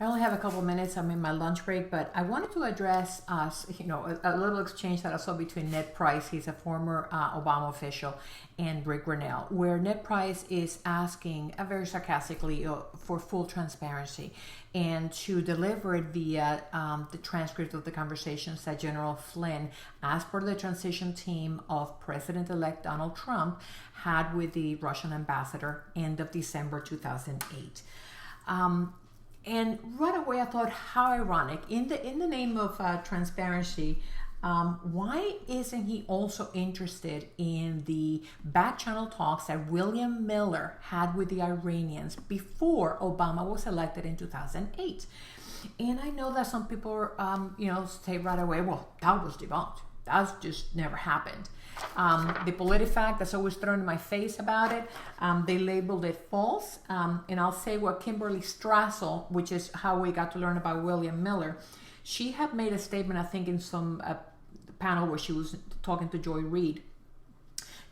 I only have a couple minutes. I'm in my lunch break, but I wanted to address a little exchange that I saw between Ned Price, he's a former Obama official, and Rick Grinnell, where Ned Price is asking very sarcastically for full transparency and to deliver it via the transcript of the conversations that General Flynn, as per the transition team of President-elect Donald Trump, had with the Russian ambassador end of December 2008. And right away I thought, how ironic. In the name of transparency, why isn't he also interested in the back channel talks that William Miller had with the Iranians before Obama was elected in 2008? And I know that some people, say right away, well, that was debunked. That just never happened. The PolitiFact that's always thrown in my face about it, they labeled it false. And I'll say what Kimberly Strassel, which is how we got to learn about William Miller, she had made a statement, I think, in some panel where she was talking to Joy Reid.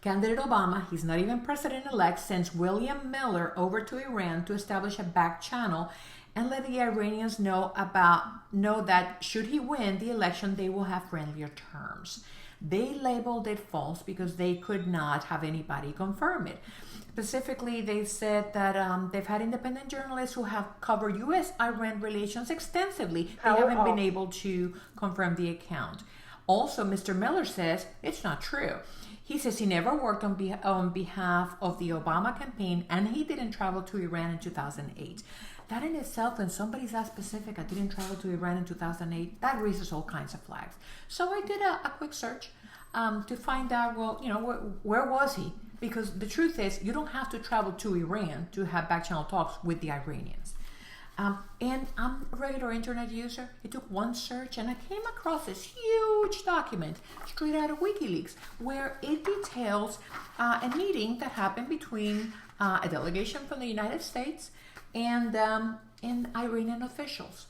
Candidate Obama, he's not even president-elect, sends William Miller over to Iran to establish a back channel and let the Iranians know that should he win the election, they will have friendlier terms. They labeled it false because they could not have anybody confirm it. Specifically, they said that they've had independent journalists who have covered U.S.-Iran relations extensively. They haven't been able to confirm the account. Also, Mr. Miller says it's not true. He says he never worked on behalf of the Obama campaign, and he didn't travel to Iran in 2008. That in itself, when somebody's that specific, I didn't travel to Iran in 2008, that raises all kinds of flags. So I did a quick search to find out, where was he? Because the truth is, you don't have to travel to Iran to have back channel talks with the Iranians. And I'm a regular internet user. It took one search and I came across this huge document straight out of WikiLeaks where it details a meeting that happened between a delegation from the United States and Iranian officials.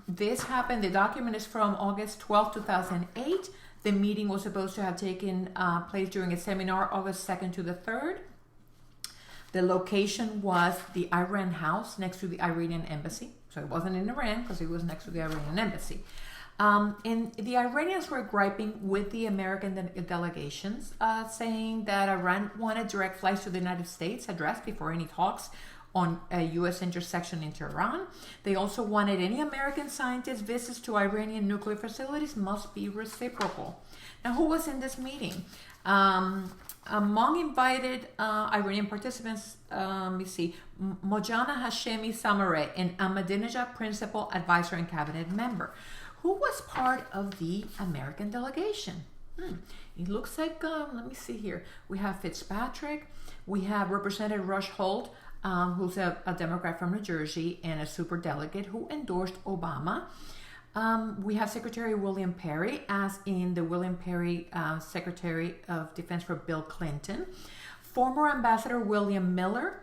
This happened, the document is from August 12, 2008. The meeting was supposed to have taken place during a seminar August 2nd to the 3rd. The location was the Iran House next to the Iranian embassy. So it wasn't in Iran because it was next to the Iranian embassy. And the Iranians were griping with the American delegations, saying that Iran wanted direct flights to the United States addressed before any talks on a U.S. intersection in Tehran. They also wanted any American scientists' visits to Iranian nuclear facilities must be reciprocal. Now, who was in this meeting? Among invited Iranian participants, Mojana Hashemi Samareh, an Ahmadinejad principal advisor and cabinet member, who was part of the American delegation. It looks like, let me see here. We have Fitzpatrick, we have Representative Rush Holt, who's a Democrat from New Jersey and a superdelegate who endorsed Obama. We have Secretary William Perry, as in the William Perry Secretary of Defense for Bill Clinton. Former Ambassador William Miller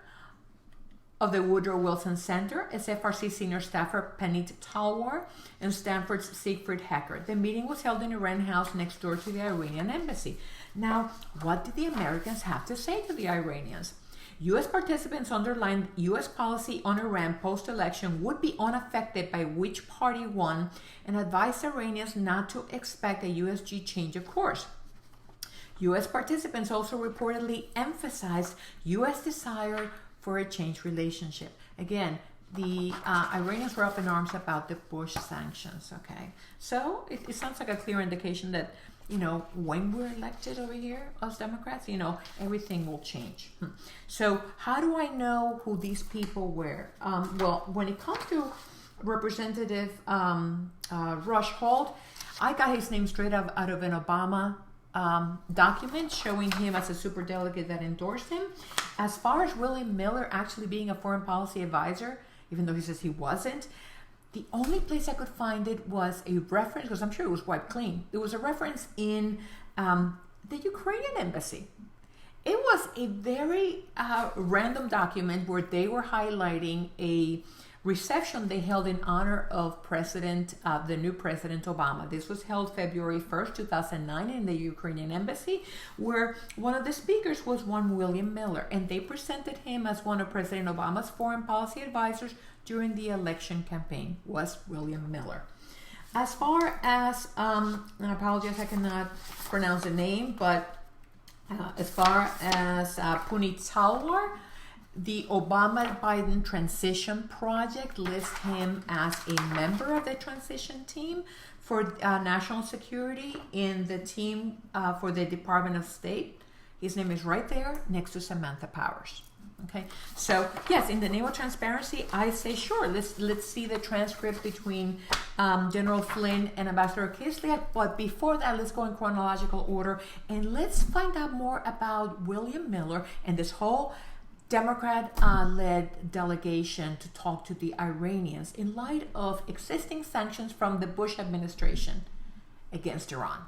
of the Woodrow Wilson Center, SFRC senior staffer Panit Talwar, and Stanford's Siegfried Hecker. The meeting was held in Iran House next door to the Iranian embassy. Now, what did the Americans have to say to the Iranians? U.S. participants underlined U.S. policy on Iran post-election would be unaffected by which party won and advised Iranians not to expect a USG change of course. U.S. participants also reportedly emphasized U.S. desire for a changed relationship. Again, the Iranians were up in arms about the Bush sanctions, okay? So it sounds like a clear indication that, when we're elected over here, us Democrats, everything will change. So how do I know who these people were? Well, when it comes to Representative Rush Holt, I got his name straight out of an Obama document showing him as a superdelegate that endorsed him. As far as William Miller actually being a foreign policy advisor, even though he says he wasn't, the only place I could find it was a reference, because I'm sure it was wiped clean. There was a reference in the Ukrainian embassy. It was a very random document where they were highlighting a reception they held in honor of the new President Obama. This was held February 1st, 2009 in the Ukrainian embassy, where one of the speakers was one William Miller, and they presented him as one of President Obama's foreign policy advisors during the election campaign, was William Miller. As far as, and I apologize I cannot pronounce the name, but as far as Puneet Talwar, the Obama-Biden Transition Project lists him as a member of the transition team for national security in the team for the Department of State. His name is right there next to Samantha Powers. Okay, so yes, in the name of transparency, I say sure. Let's see the transcript between General Flynn and Ambassador Kislyak. But before that, let's go in chronological order and let's find out more about William Miller and this whole Democrat-led delegation to talk to the Iranians in light of existing sanctions from the Bush administration against Iran.